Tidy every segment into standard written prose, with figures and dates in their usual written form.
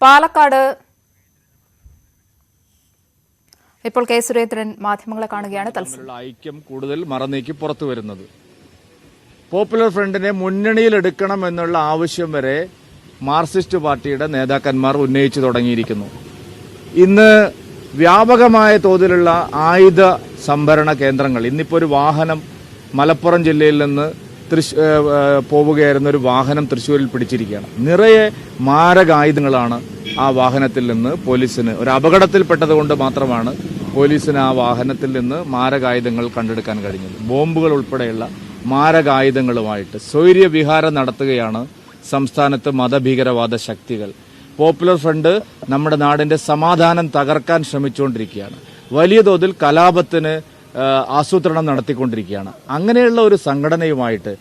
പാലക്കാട് ഇപ്പോൾ കെ സുരേന്ദ്രൻ മാധ്യമങ്ങളെ കാണുകയാണ്. ഐക്യം കൂടുതൽ മറനീക്കി പുറത്തു വരുന്നത് പോപ്പുലർ ഫ്രണ്ടിനെ മുന്നണിയിലെടുക്കണം എന്നുള്ള ആവശ്യം വരെ മാർക്സിസ്റ്റ് പാർട്ടിയുടെ നേതാക്കന്മാർ ഉന്നയിച്ചു തുടങ്ങിയിരിക്കുന്നു. ഇന്ന് വ്യാപകമായ തോതിലുള്ള ആയുധ സംഭരണ കേന്ദ്രങ്ങൾ, ഇന്നിപ്പോൾ ഒരു വാഹനം മലപ്പുറം ജില്ലയിൽ നിന്ന് പോവുകയായിരുന്ന ഒരു വാഹനം തൃശ്ശൂരിൽ പിടിച്ചിരിക്കുകയാണ്. നിറയെ മാരകായുധങ്ങളാണ് ആ വാഹനത്തിൽ നിന്ന് പോലീസിന്, ഒരു അപകടത്തിൽപ്പെട്ടത് കൊണ്ട് മാത്രമാണ് പോലീസിന് ആ വാഹനത്തിൽ നിന്ന് മാരകായുധങ്ങൾ കണ്ടെടുക്കാൻ കഴിഞ്ഞത്. ബോംബുകൾ ഉൾപ്പെടെയുള്ള മാരകായുധങ്ങളുമായിട്ട് സ്വൈര്യവിഹാരം നടത്തുകയാണ് സംസ്ഥാനത്ത് മതഭീകരവാദ ശക്തികൾ. പോപ്പുലർ ഫ്രണ്ട് നമ്മുടെ നാടിന്റെ സമാധാനം തകർക്കാൻ ശ്രമിച്ചുകൊണ്ടിരിക്കുകയാണ്. വലിയ തോതിൽ കലാപത്തിന് ആസൂത്രണം നടത്തിക്കൊണ്ടിരിക്കുകയാണ്. അങ്ങനെയുള്ള ഒരു സംഘടനയുമായിട്ട്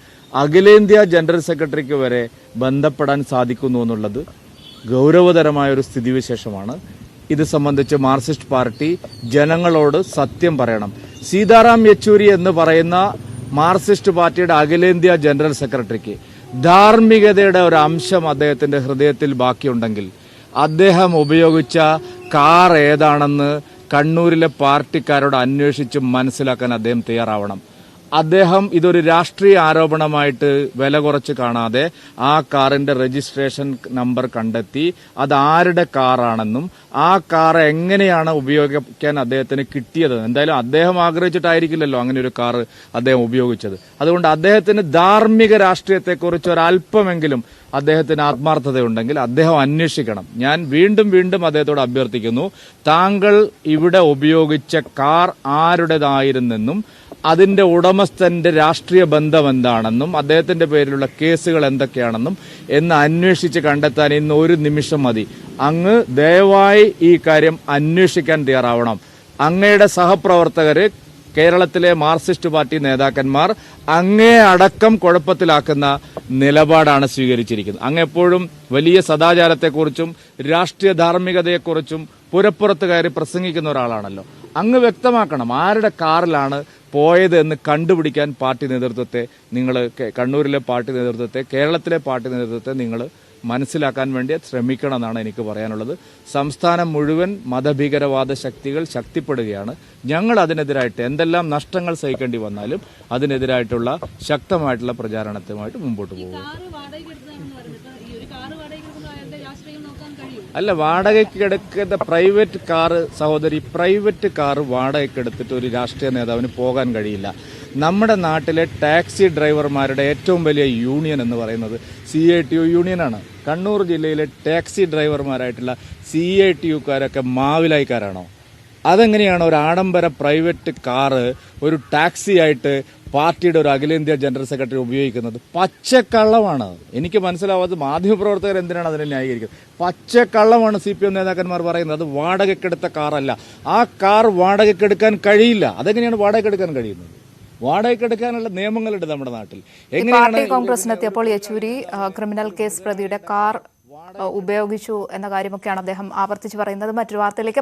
അഖിലേന്ത്യാ ജനറൽ സെക്രട്ടറിക്ക് വരെ ബന്ധപ്പെടാൻ സാധിക്കുന്നു എന്നുള്ളത് ഗൗരവതരമായ ഒരു സ്ഥിതിവിശേഷമാണ്. ഇത് സംബന്ധിച്ച് മാർക്സിസ്റ്റ് പാർട്ടി ജനങ്ങളോട് സത്യം പറയണം. സീതാറാം യെച്ചൂരി എന്ന് പറയുന്ന മാർക്സിസ്റ്റ് പാർട്ടിയുടെ അഖിലേന്ത്യാ ജനറൽ സെക്രട്ടറിക്ക് ധാർമ്മികതയുടെ ഒരു അംശം അദ്ദേഹത്തിന്റെ ഹൃദയത്തിൽ ബാക്കിയുണ്ടെങ്കിൽ അദ്ദേഹം ഉപയോഗിച്ച കാർ ഏതാണെന്ന് കണ്ണൂരിലെ പാർട്ടിക്കാരോട് അന്വേഷിച്ച് മനസ്സിലാക്കാൻ അദ്ദേഹം തയ്യാറാവണം. അദ്ദേഹം ഇതൊരു രാഷ്ട്രീയ ആരോപണമായിട്ട് വില കുറച്ച് കാണാതെ ആ കാറിന്റെ രജിസ്ട്രേഷൻ നമ്പർ കണ്ടെത്തി അത് ആരുടെ കാറാണെന്നും ആ കാർ എങ്ങനെയാണ് ഉപയോഗിക്കാൻ അദ്ദേഹത്തിന് കിട്ടിയത്, എന്തായാലും അദ്ദേഹം ആഗ്രഹിച്ചിട്ടായിരിക്കില്ലല്ലോ അങ്ങനെ ഒരു കാർ അദ്ദേഹം ഉപയോഗിച്ചത്. അതുകൊണ്ട് അദ്ദേഹത്തിന് ധാർമ്മിക രാഷ്ട്രീയത്തെക്കുറിച്ച് ഒരല്പമെങ്കിലും അദ്ദേഹത്തിന് ആത്മാർത്ഥതയുണ്ടെങ്കിൽ അദ്ദേഹം അന്വേഷിക്കണം. ഞാൻ വീണ്ടും അദ്ദേഹത്തോട് അഭ്യർത്ഥിക്കുന്നു, താങ്കൾ ഇവിടെ ഉപയോഗിച്ച കാർ ആരുടേതായിരുന്നെന്നും അതിന്റെ ഉടമസ്ഥന്റെ രാഷ്ട്രീയ ബന്ധം എന്താണെന്നും അദ്ദേഹത്തിന്റെ പേരിലുള്ള കേസുകൾ എന്തൊക്കെയാണെന്നും എന്ന് അന്വേഷിച്ച് കണ്ടെത്താൻ ഇന്ന് ഒരു നിമിഷം മതി. അങ്ങ് ദയവായി ഈ കാര്യം അന്വേഷിക്കാൻ തയ്യാറാവണം. അങ്ങയുടെ സഹപ്രവർത്തകര്, കേരളത്തിലെ മാർക്സിസ്റ്റ് പാർട്ടി നേതാക്കന്മാർ അങ്ങേ അടക്കം കുഴപ്പത്തിലാക്കുന്ന നിലപാടാണ് സ്വീകരിച്ചിരിക്കുന്നത്. അങ്ങ് എപ്പോഴും വലിയ സദാചാരത്തെക്കുറിച്ചും രാഷ്ട്രീയ ധാർമ്മികതയെക്കുറിച്ചും പുരപ്പുറത്ത് കയറി പ്രസംഗിക്കുന്ന ഒരാളാണല്ലോ. അങ്ങ് വ്യക്തമാക്കണം ആരുടെ കാറിലാണ് പോയത് എന്ന് കണ്ടുപിടിക്കാൻ പാർട്ടി നേതൃത്വത്തെ, നിങ്ങൾ കണ്ണൂരിലെ പാർട്ടി നേതൃത്വത്തെ, കേരളത്തിലെ പാർട്ടി നേതൃത്വത്തെ നിങ്ങൾ മനസ്സിലാക്കാൻ വേണ്ടി ശ്രമിക്കണം എന്നാണ് എനിക്ക് പറയാനുള്ളത്. സംസ്ഥാനം മുഴുവൻ മതഭീകരവാദ ശക്തികൾ ശക്തിപ്പെടുകയാണ്. ഞങ്ങൾ അതിനെതിരായിട്ട് എന്തെല്ലാം നഷ്ടങ്ങൾ സഹിക്കേണ്ടി വന്നാലും അതിനെതിരായിട്ടുള്ള ശക്തമായിട്ടുള്ള പ്രചാരണത്തുമായിട്ട് മുമ്പോട്ട് പോകും. അല്ല, വാടകയ്ക്ക് എടുക്കുന്ന പ്രൈവറ്റ് കാറ്, സഹോദരി, പ്രൈവറ്റ് കാറ് വാടകയ്ക്ക് എടുത്തിട്ട് ഒരു രാഷ്ട്രീയ നേതാവിന് പോകാൻ കഴിയില്ല. നമ്മുടെ നാട്ടിലെ ടാക്സി ഡ്രൈവർമാരുടെ ഏറ്റവും വലിയ യൂണിയൻ എന്ന് പറയുന്നത് CITU യൂണിയനാണ്. കണ്ണൂർ ജില്ലയിലെ ടാക്സി ഡ്രൈവർമാരായിട്ടുള്ള CITUക്കാരൊക്കെ മാവിലായിക്കാരാണോ? അതെങ്ങനെയാണ് ഒരു ആഡംബര പ്രൈവറ്റ് കാറ് ഒരു ടാക്സി ആയിട്ട് പാർട്ടിയുടെ ഒരു അഖിലേന്ത്യാ ജനറൽ സെക്രട്ടറി ഉപയോഗിക്കുന്നത്? പച്ചക്കള്ളമാണ്. എനിക്ക് മനസ്സിലാവാത്ത മാധ്യമപ്രവർത്തകർ എന്തിനാണ് അതിനെ ന്യായീകരിക്കുന്നത്? പച്ചക്കള്ളമാണ് CPM നേതാക്കന്മാർ പറയുന്നത്. അത് വാടകയ്ക്കെടുത്ത കാറല്ല. ആ കാർ വാടകയ്ക്കെടുക്കാൻ കഴിയില്ല. അതെങ്ങനെയാണ് വാടകയ്ക്കെടുക്കാൻ കഴിയുന്നത്? വാടകയ്ക്കെടുക്കാനുള്ള നിയമങ്ങളുണ്ട് നമ്മുടെ നാട്ടിൽ. പാർട്ടി കോൺഗ്രസിനെത്തിയപ്പോൾ യെച്ചൂരി ക്രിമിനൽ കേസ് പ്രതിയുടെ കാർ ഉപയോഗിച്ചു എന്ന കാര്യമൊക്കെയാണ് അദ്ദേഹം ആവർത്തിച്ച് പറയുന്നത്. മറ്റൊരു വാർത്തയിലേക്ക്